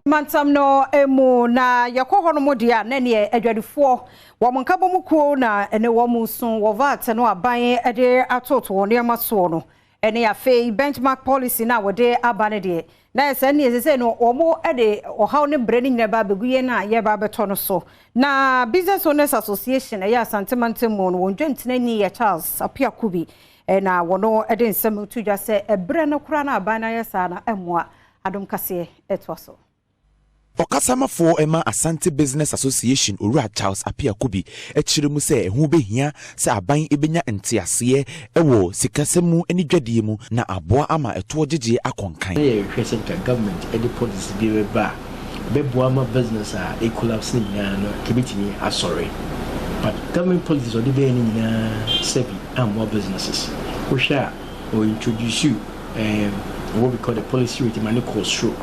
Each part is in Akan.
Mantam no emu na yakoho no modia na ne adwadifo wo monkabo mukuo na ene wo musun wo VAT no aban ede atoto ne maso no ene afei benchmark policy na wode abane de na ese ne ese no omo ede ohaw ne brani ne ba beguye na ye ba beto no so na Business Owners Association ya Asante mu no wondwentina ni ya Charles apia kubi na wono ede nsem tudwa se ebre no kura na aban na yesa na emwa Adom Kasee etwaso Okasamafo ema Asante Business Association Owura Charles Apia Kubi echiremu se ehu behia se aban ebenya ntiase ewo sikasemu eni dwadie mu na aboa ama eto jeje akonkan ye hwese ka government edi policy bi ba beboa ma business a e collapse ni no kebitini asore but government policies odi be ni na sebi and more businesses we share or introduce you what we call the policy rate money cost through.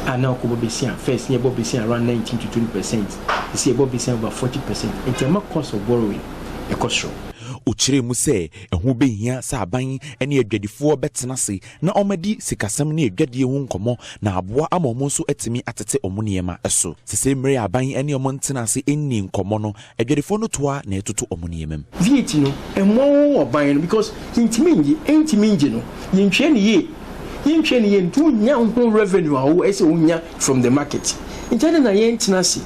And now first year around 19 to 20%. This year over 40%. In terms of cost of borrowing, a cost show. Uchire mu se ehu behia sa aban ene adwadifo betena se na omadi sikasam ne adwadie hu nkomo na aboa amomo so etimi atete omuniema eso sese mre aban ene omontena se enni nkomo no adwadifo no toa na etoto omuniema VAT no emo oban no because intimi no yentwe ne ye yentwene ye ntu nya ho revenue awo ese unya from the market intene na ye ntina se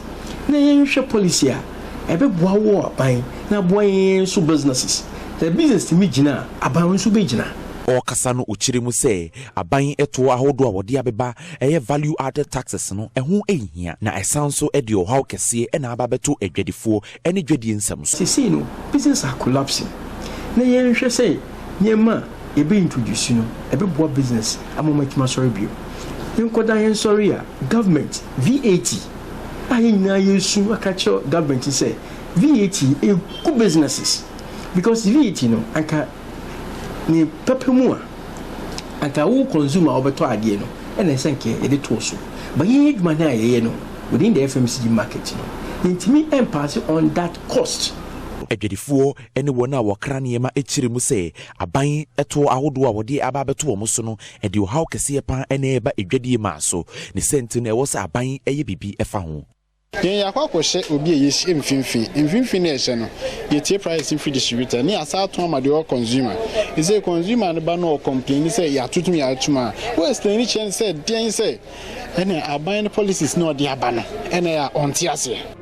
na ye nhwe policy a ebe boa wo aban na boa ye so businesses the business to me gina aban so be gina okasa no uchire mu se aban eto ahodo a wode abeba eye value added taxes no ehu ehia na esanso ede o haw kese e na ababeto adwadifo ene dwadie nsam so see no business are collapsing na ye nhwe se nyema ebe introduce no ebe boa business amoma kima sorry bio nkoda yen sorry a government VAT ayi na yesu akacho government say VAT e ku businesses because VAT no anka ni pepemu a anka wo consumer obeto ade no ena senke e de to so but ye aduma na ye no within the FMCG market no intimi pass on that cost. Adwadifo ene wona wakra niema echiremu se aban eto ahodo a wode aba beto wo so no ede o haw kese pa ene eba adwadie ma so ne senti na ewo se aban eye bibi efa ho yen yakwakwose obi eyesi mfimfi na ehye no yetie price free distributor ni asato amade o consumer is a consumer no ba no complain say ya tutum ya atuma we explain chen say den say ene aban policies no de aba no ene ya onti ase